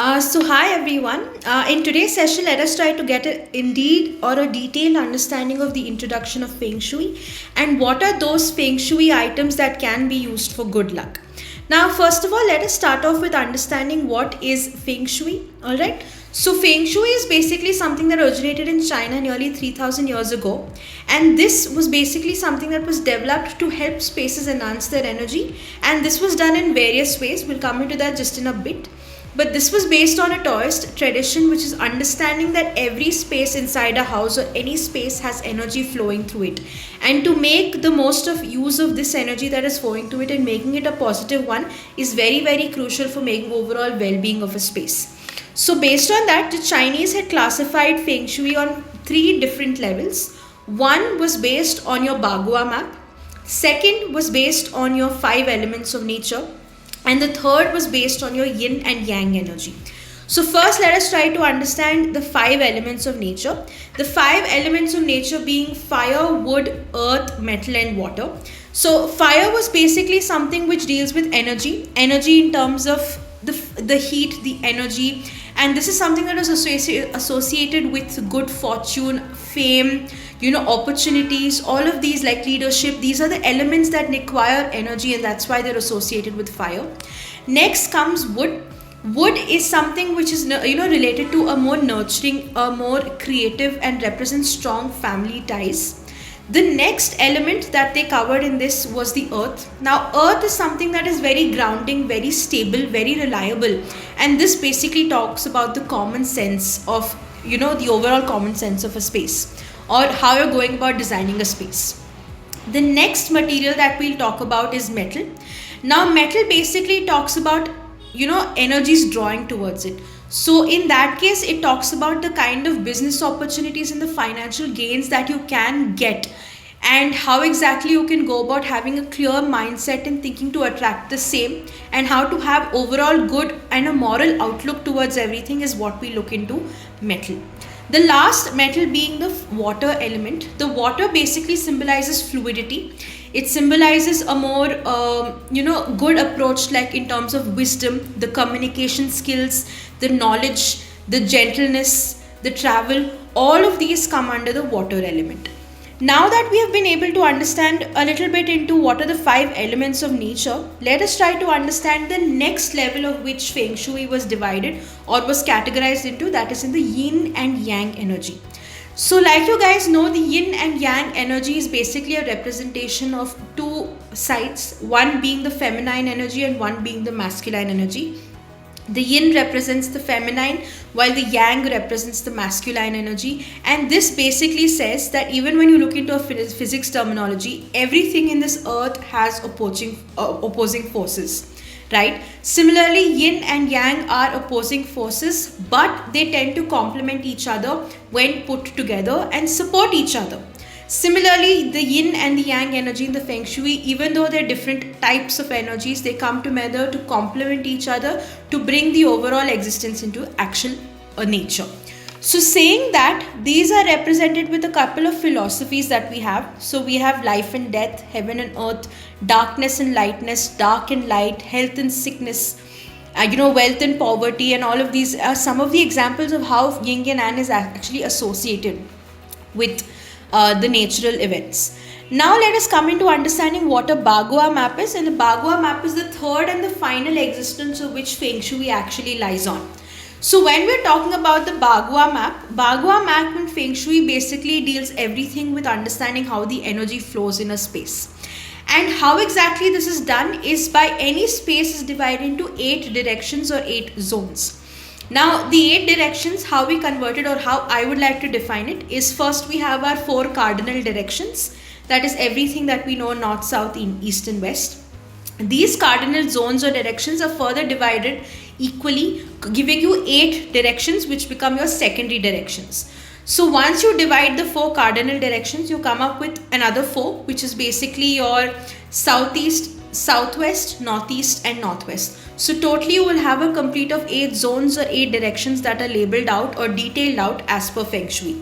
Hi everyone. In today's session, let us try to get a detailed understanding of the introduction of Feng Shui and what are those Feng Shui items that can be used for good luck. Now, first of all, let us start off with understanding what is Feng Shui. Alright. So, Feng Shui is basically something that originated in China nearly 3000 years ago, and this was basically something that was developed to help spaces enhance their energy, and this was done in various ways. We'll come into that just in a bit. But this was based on a Taoist tradition, which is understanding that every space inside a house or any space has energy flowing through it. And to make the most of use of this energy that is flowing through it and making it a positive one is very, very crucial for making overall well-being of a space. So based on that, the Chinese had classified Feng Shui on three different levels. One was based on your Bagua map. Second was based on your five elements of nature, and the third was based on your yin and yang energy. So first let us try to understand the five elements of nature. The five elements of nature being fire, wood, earth, metal and water. So fire was basically something which deals with energy in terms of the heat, the energy, and this is something that is associated with good fortune, fame, opportunities, all of these, like leadership. These are the elements that require energy, and that's why they're associated with fire. Next comes wood. Wood is something which is related to a more nurturing, a more creative, and represents strong family ties. The next element that they covered in this was the earth. Now, earth is something that is very grounding, very stable, very reliable, and this basically talks about the common sense of, the overall common sense of a space, or how you're going about designing a space. The next material that we'll talk about is metal. Now, metal basically talks about, energies drawing towards it. So in that case, it talks about the kind of business opportunities and the financial gains that you can get, and how exactly you can go about having a clear mindset and thinking to attract the same, and how to have overall good and a moral outlook towards everything is what we look into metal. The last metal being the water element. The water basically symbolizes fluidity. It symbolizes a more, good approach, like in terms of wisdom, the communication skills, the knowledge, the gentleness, the travel. All of these come under the water element. Now that we have been able to understand a little bit into what are the five elements of nature, let us try to understand the next level of which Feng Shui was divided or was categorized into, that is in the yin and yang energy. So like you guys know, the yin and yang energy is basically a representation of two sides, one being the feminine energy and one being the masculine energy. The yin represents the feminine while the yang represents the masculine energy, and this basically says that even when you look into a physics terminology, everything in this earth has opposing forces, right? Similarly, yin and yang are opposing forces, but they tend to complement each other when put together and support each other. Similarly, the yin and the yang energy in the Feng Shui, even though they're different types of energies, they come together to complement each other to bring the overall existence into actual nature. So saying that, these are represented with a couple of philosophies that we have. So we have life and death, heaven and earth, darkness and lightness, dark and light, health and sickness, wealth and poverty, and all of these are some of the examples of how yin and yang is actually associated with the natural events. Now let us come into understanding what a Bagua map is, and the Bagua map is the third and the final existence of which Feng Shui actually lies on. So when we're talking about the Bagua map in Feng Shui basically deals everything with understanding how the energy flows in a space. And how exactly this is done is by any space is divided into 8 directions or 8 zones. Now the 8 directions, how we convert it, or how I would like to define it, is first we have our 4 cardinal directions, that is everything that we know: north, south, east and west. These cardinal zones or directions are further divided equally, giving you 8 directions which become your secondary directions. So once you divide the 4 cardinal directions, you come up with another 4, which is basically your southeast, southwest, northeast and northwest. So totally you will have a complete of 8 zones or 8 directions that are labeled out or detailed out as per Feng Shui.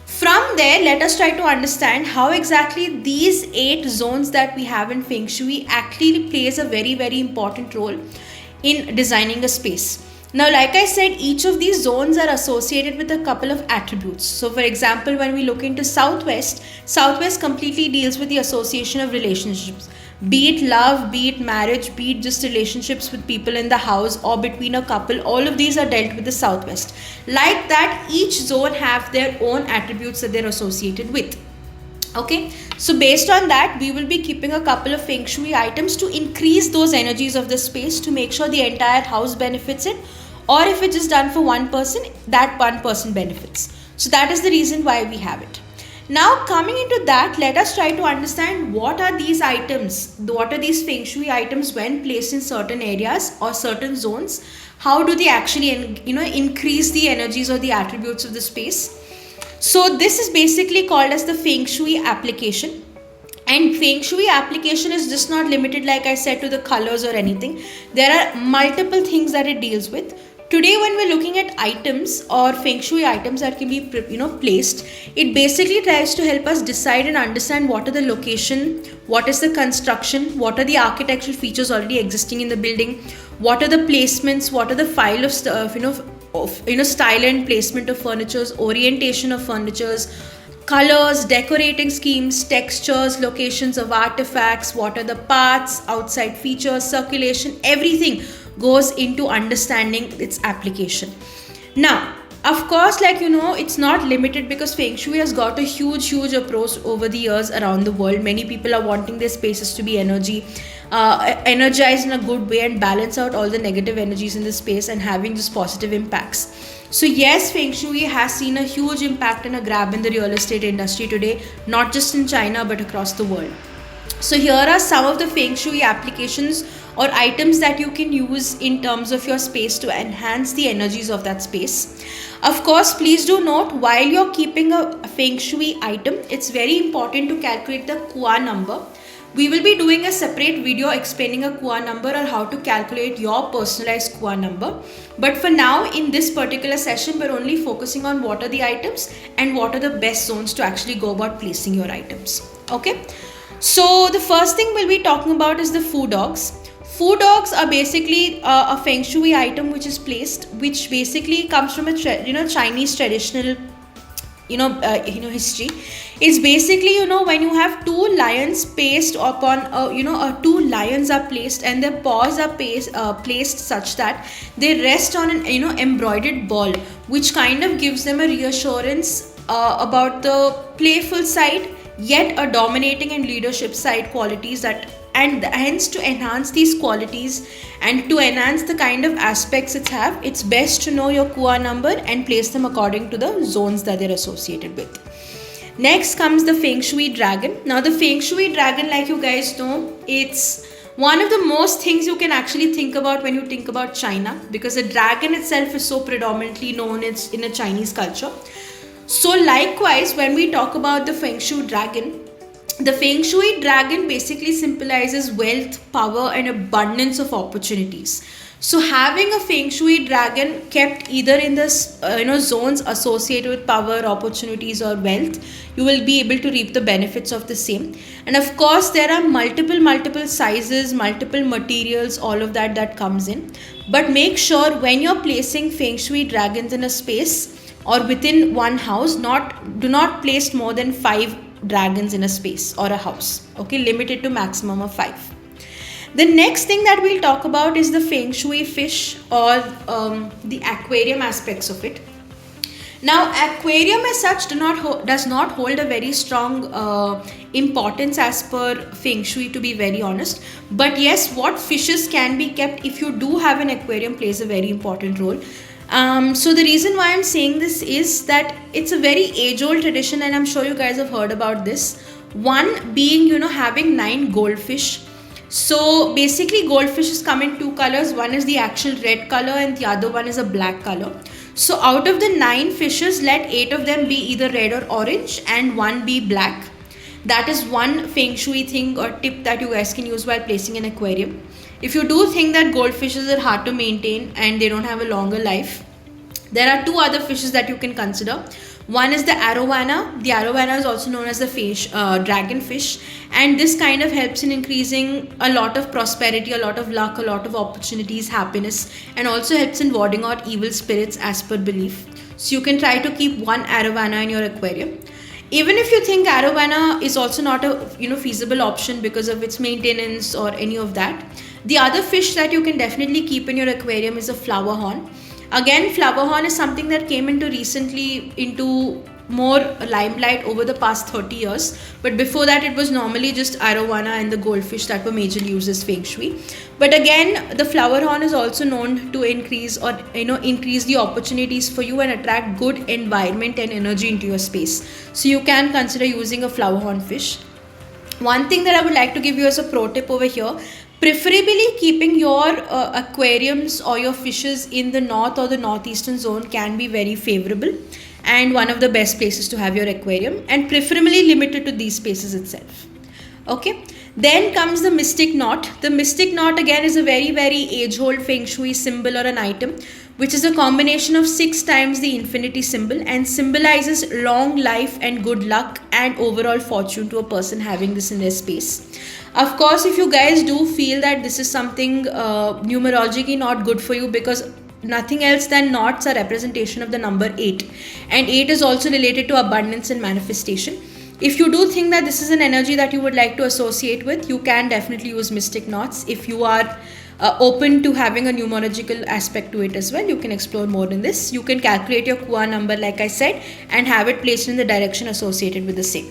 From there, let us try to understand how exactly these 8 zones that we have in Feng Shui actually plays a very, very important role in designing a space. Now, like I said, each of these zones are associated with a couple of attributes. So, for example, when we look into Southwest, Southwest completely deals with the association of relationships. Be it love, be it marriage, be it just relationships with people in the house or between a couple, all of these are dealt with the Southwest. Like that, each zone have their own attributes that they're associated with. Okay, so based on that, we will be keeping a couple of feng shui items to increase those energies of the space to make sure the entire house benefits it, or if it's just done for one person, that one person benefits. So that is the reason why we have it. Now, coming into that, let us try to understand what are these items, what are these feng shui items when placed in certain areas or certain zones. How do they actually increase the energies or the attributes of the space? So this is basically called as the feng shui application. And feng shui application is just not limited, like I said, to the colors or anything. There are multiple things that it deals with. Today, when we're looking at items or feng shui items that can be placed, it basically tries to help us decide and understand what are the location, what is the construction, what are the architectural features already existing in the building, what are the placements, what are the file of style and placement of furnitures, orientation of furnitures, colors, decorating schemes, textures, locations of artifacts, what are the paths, outside features, circulation, everything goes into understanding its application. Now, of course, it's not limited because feng shui has got a huge approach over the years around the world. Many people are wanting their spaces to be energized in a good way and balance out all the negative energies in the space and having just positive impacts. So yes, feng shui has seen a huge impact and a grab in the real estate industry today, not just in China but across the world. So here are some of the feng shui applications or items that you can use in terms of your space to enhance the energies of that space. Of course, please do note, while you're keeping a feng shui item, it's very important to calculate the Kua number. We will be doing a separate video explaining a Kua number or how to calculate your personalized Kua number. But for now, in this particular session, we're only focusing on what are the items and what are the best zones to actually go about placing your items. Okay. So the first thing we'll be talking about is the Fu dogs. Fu dogs are basically a feng shui item which is placed, which basically comes from a Chinese traditional history. It's basically when you have two lions placed upon two lions are placed and their paws are placed such that they rest on an embroidered ball, which kind of gives them a reassurance about the playful side, yet a dominating and leadership side qualities and hence to enhance these qualities and to enhance the kind of aspects it's best to know your Kua number and place them according to the zones that they're associated with. Next comes the Feng Shui dragon. Now the Feng Shui dragon, like you guys know, it's one of the most things you can actually think about when you think about China, because the dragon itself is so predominantly known in a Chinese culture. So likewise, when we talk about the Feng Shui dragon, the Feng Shui dragon basically symbolizes wealth, power and abundance of opportunities. So having a Feng Shui dragon kept either in the zones associated with power, opportunities or wealth, you will be able to reap the benefits of the same. And of course, there are multiple sizes, multiple materials, all of that comes in. But make sure when you're placing Feng Shui dragons in a space or within one house, do not place more than 5 dragons in a space or a house. Okay, limited to maximum of 5. The next thing that we'll talk about is the Feng Shui fish or the aquarium aspects of it. Now, aquarium as such does not hold a very strong importance as per Feng Shui, to be very honest. But yes, what fishes can be kept if you do have an aquarium plays a very important role. So the reason why I'm saying this is that it's a very age-old tradition, and I'm sure you guys have heard about this. One being, having 9 goldfish. So basically goldfishes come in 2 colors. One is the actual red color and the other one is a black color. So out of the 9 fishes, let 8 of them be either red or orange and 1 be black. That is one Feng Shui thing or tip that you guys can use while placing an aquarium. If you do think that goldfishes are hard to maintain and they don't have a longer life, there are 2 other fishes that you can consider. One is the arowana. The arowana is also known as the dragonfish, and this kind of helps in increasing a lot of prosperity, a lot of luck, a lot of opportunities, happiness, and also helps in warding out evil spirits as per belief. So you can try to keep one arowana in your aquarium. Even if you think arowana is also not a feasible option because of its maintenance or any of that, the other fish that you can definitely keep in your aquarium is a flower horn. Again, flower horn is something that came into more limelight over the past 30 years, but before that it was normally just arowana and the goldfish that were majorly used as feng shui. But again, the flower horn is also known to increase the opportunities for you and attract good environment and energy into your space. So you can consider using a flower horn fish. One thing that I would like to give you as a pro tip over here: preferably keeping your aquariums or your fishes in the north or the northeastern zone can be very favorable and one of the best places to have your aquarium, and preferably limited to these spaces itself. Okay, then comes the mystic knot. The mystic knot again is a very, very age-old feng shui symbol or an item, which is a combination of 6 times the infinity symbol and symbolizes long life and good luck and overall fortune to a person having this in their space. Of course, if you guys do feel that this is something numerologically not good for you, because nothing else than knots are representation of the number 8, and 8 is also related to abundance and manifestation. If you do think that this is an energy that you would like to associate with, you can definitely use mystic knots. If you are open to having a numerological aspect to it as well, you can explore more in this. You can calculate your KUA number like I said and have it placed in the direction associated with the same.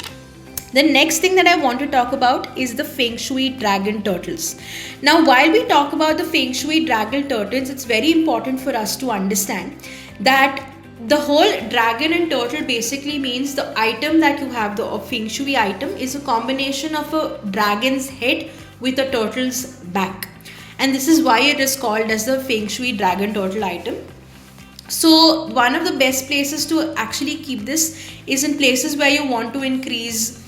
The next thing that I want to talk about is the Feng Shui dragon turtles. Now, while we talk about the Feng Shui dragon turtles, it's very important for us to understand that the whole dragon and turtle basically means the item that you have, the Feng Shui item, is a combination of a dragon's head with a turtle's back. And this is why it is called as the Feng Shui dragon turtle item. So one of the best places to actually keep this is in places where you want to increase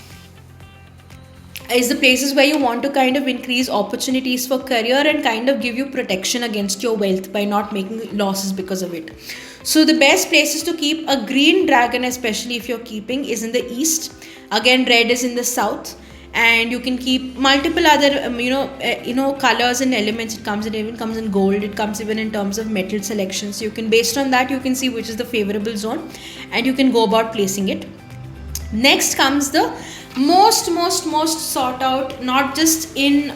kind of increase opportunities for career and kind of give you protection against your wealth by not making losses because of it. So the best places to keep a green dragon, especially if you're keeping, is in the east. Again, red is in the south, and you can keep multiple other colors and elements. It even comes in gold. It comes even in terms of metal selection. So you can, based on that, you can see which is the favorable zone and you can go about placing it. Next comes the most sought out, not just in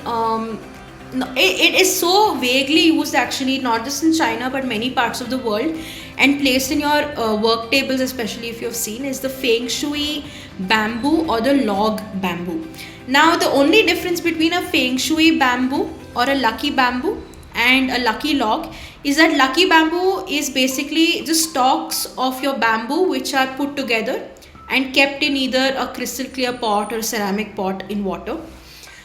it is so vaguely used actually, not just in China but many parts of the world, and placed in your work tables, especially if you've seen, is the Feng Shui bamboo or the log bamboo. Now, the only difference between a Feng Shui bamboo or a lucky bamboo and a lucky log is that lucky bamboo is basically the stalks of your bamboo which are put together and kept in either a crystal clear pot or ceramic pot in water.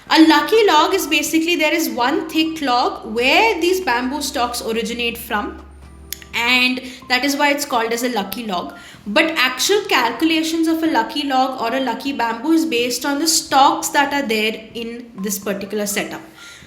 A lucky log is basically, there is one thick log where these bamboo stalks originate from, and that is why it's called as a lucky log. But actual calculations of a lucky log or a lucky bamboo is based on the stalks that are there in this particular setup.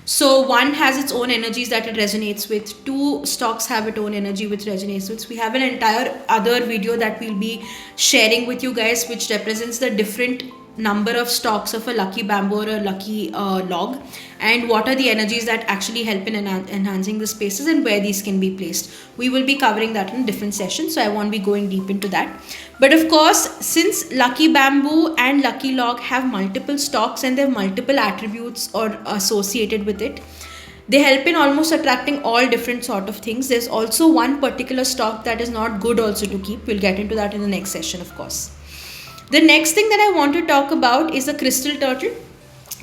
So one has its own energies that it resonates with, two stalks have its own energy which resonates with. We have an entire other video that we'll be sharing with you guys, which represents the different number of stalks of a lucky bamboo or a lucky log, and what are the energies that actually help in enhancing the spaces and where these can be placed. We will be covering that in a different session, so I won't be going deep into that. But of course, since lucky bamboo and lucky log have multiple stalks and they have multiple attributes or associated with it, they help in almost attracting all different sort of things. There's also one particular stalk that is not good also to keep. We'll get into that in the next session, of course. The next thing that I want to talk about is the crystal turtle.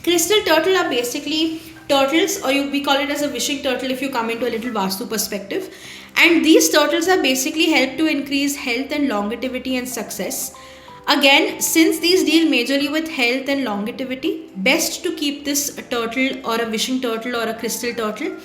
Crystal turtle are basically turtles, or we call it as a wishing turtle if you come into a little Vastu perspective. And these turtles are basically help to increase health and longevity and success. Again, since these deal majorly with health and longevity, best to keep this turtle or a wishing turtle or a crystal turtle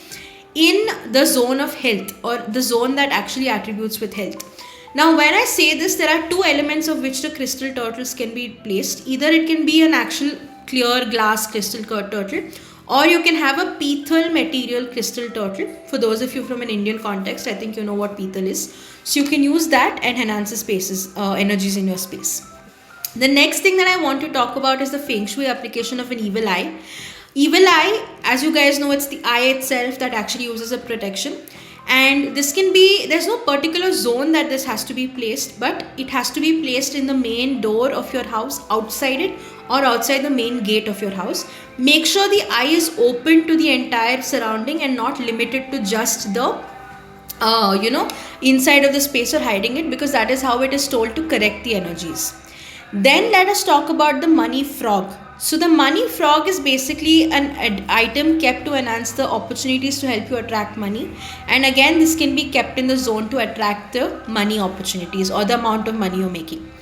in the zone of health, or the zone that actually attributes with health. Now, when I say this, there are two elements of which the crystal turtles can be placed. Either it can be an actual clear glass crystal turtle, Or you can have a Pithal material crystal turtle. For those of you from an Indian context, I think you know what Pithal is. So you can use that and enhance the spaces, energies in your space. The next thing that I want to talk about is the Feng Shui application of an evil eye. Evil eye, as you guys know, it's the eye itself that actually uses a protection. And this can be, there's no particular zone that this has to be placed, but it has to be placed in the main door of your house, outside it, or outside the main gate of your house. Make sure the eye is open to the entire surrounding and not limited to just the inside of the space or hiding it, because that is how it is told to correct the energies. Then let us talk about the money frog. So the money frog is basically an item kept to enhance the opportunities to help you attract money. And again, this can be kept in the zone to attract the money opportunities or the amount of money you're making.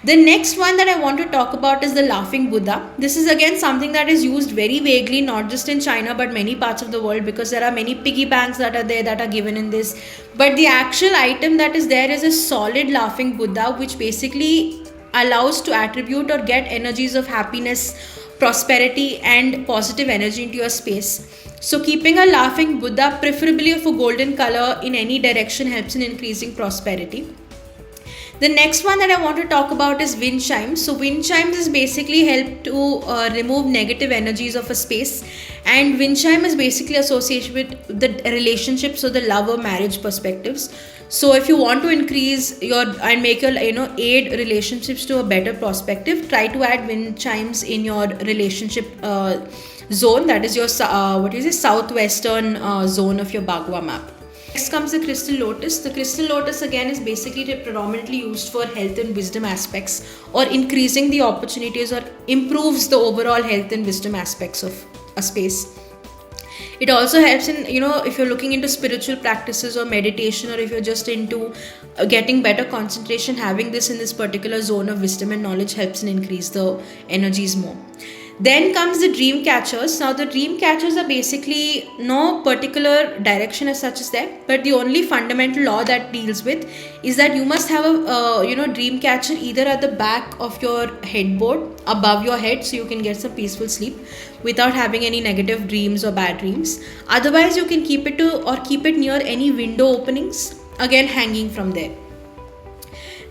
The next one that I want to talk about is the laughing Buddha. This is again something that is used very vaguely, not just in China but many parts of the world, because there are many piggy banks that are there that are given in this. But the actual item that is there is a solid laughing Buddha, which basically allows to attribute or get energies of happiness, prosperity and positive energy into your space. So keeping a laughing Buddha, preferably of a golden color, in any direction helps in increasing prosperity. The next one that I want to talk about is wind chimes. So wind chimes is basically help to remove negative energies of a space, and wind chime is basically associated with the relationships or the love or marriage perspectives. So if you want to increase your and make your aid relationships to a better perspective, try to add wind chimes in your relationship zone, that is your southwestern zone of your Bagua map. Next comes the crystal lotus. The crystal lotus again is basically predominantly used for health and wisdom aspects, or increasing the opportunities, or improves the overall health and wisdom aspects of a space. It also helps in, if you're looking into spiritual practices or meditation, or if you're just into getting better concentration, having this in this particular zone of wisdom and knowledge helps in increase the energies more. Then comes the dream catchers. Now the dream catchers are basically no particular direction as such as there, but the only fundamental law that deals with is that you must have a dream catcher either at the back of your headboard above your head, so you can get some peaceful sleep without having any negative dreams or bad dreams. Otherwise you can keep it near any window openings, again hanging from there.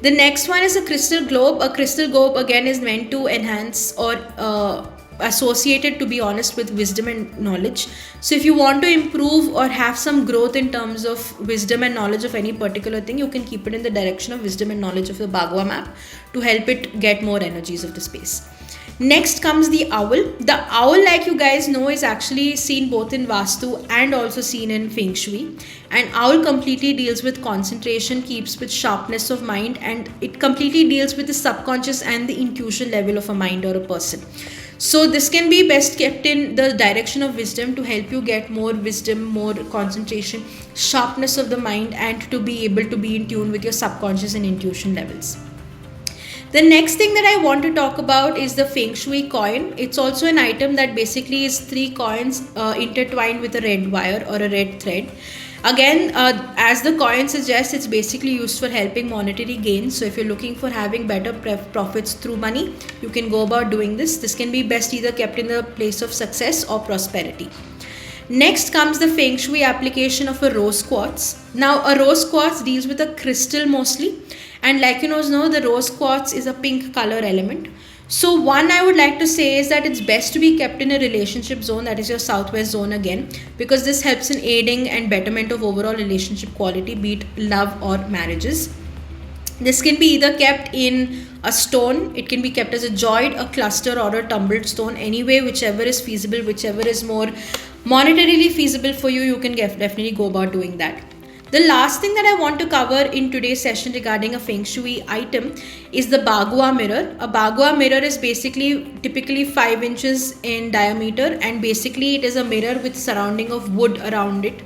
The next one is a crystal globe. A crystal globe again is meant to enhance or associated, to be honest, with wisdom and knowledge. So if you want to improve or have some growth in terms of wisdom and knowledge of any particular thing, you can keep it in the direction of wisdom and knowledge of the Bagua map to help it get more energies of the space. Next comes the owl. The owl, like you guys know, is actually seen both in Vastu and also seen in Feng Shui. And owl completely deals with concentration, keeps with sharpness of mind, and it completely deals with the subconscious and the intuition level of a mind or a person. So this can be best kept in the direction of wisdom to help you get more wisdom, more concentration, sharpness of the mind, and to be able to be in tune with your subconscious and intuition levels. The next thing that I want to talk about is the Feng Shui coin. It's also an item that basically is 3 coins intertwined with a red wire or a red thread. Again, as the coin suggests, it's basically used for helping monetary gains. So if you're looking for having better profits through money, you can go about doing this. This can be best either kept in the place of success or prosperity. Next comes the Feng Shui application of a rose quartz. Now, a rose quartz deals with a crystal mostly. And like you know, the rose quartz is a pink color element. So one I would like to say is that it's best to be kept in a relationship zone, that is your southwest zone again, because this helps in aiding and betterment of overall relationship quality, be it love or marriages. This can be either kept in a stone, it can be kept as a joid, a cluster or a tumbled stone, anyway, whichever is feasible, whichever is more monetarily feasible for you, you can definitely go about doing that. The last thing that I want to cover in today's session regarding a Feng Shui item is the Bagua mirror. A Bagua mirror is basically typically 5 inches in diameter, and basically it is a mirror with surrounding of wood around it.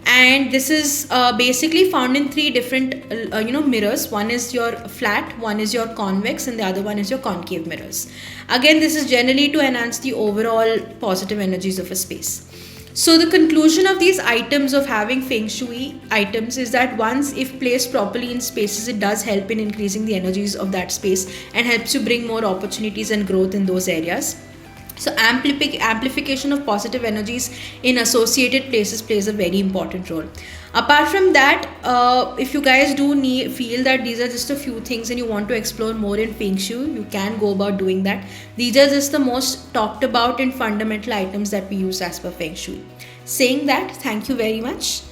And this is basically found in 3 different mirrors. One is your flat, one is your convex, and the other one is your concave mirrors. Again, this is generally to enhance the overall positive energies of a space. So the conclusion of these items of having Feng Shui items is that once if placed properly in spaces, it does help in increasing the energies of that space and helps you bring more opportunities and growth in those areas. So amplification of positive energies in associated places plays a very important role. Apart from that, if you guys do feel that these are just a few things and you want to explore more in Feng Shui, you can go about doing that. These are just the most talked about and fundamental items that we use as per Feng Shui. Saying that, thank you very much.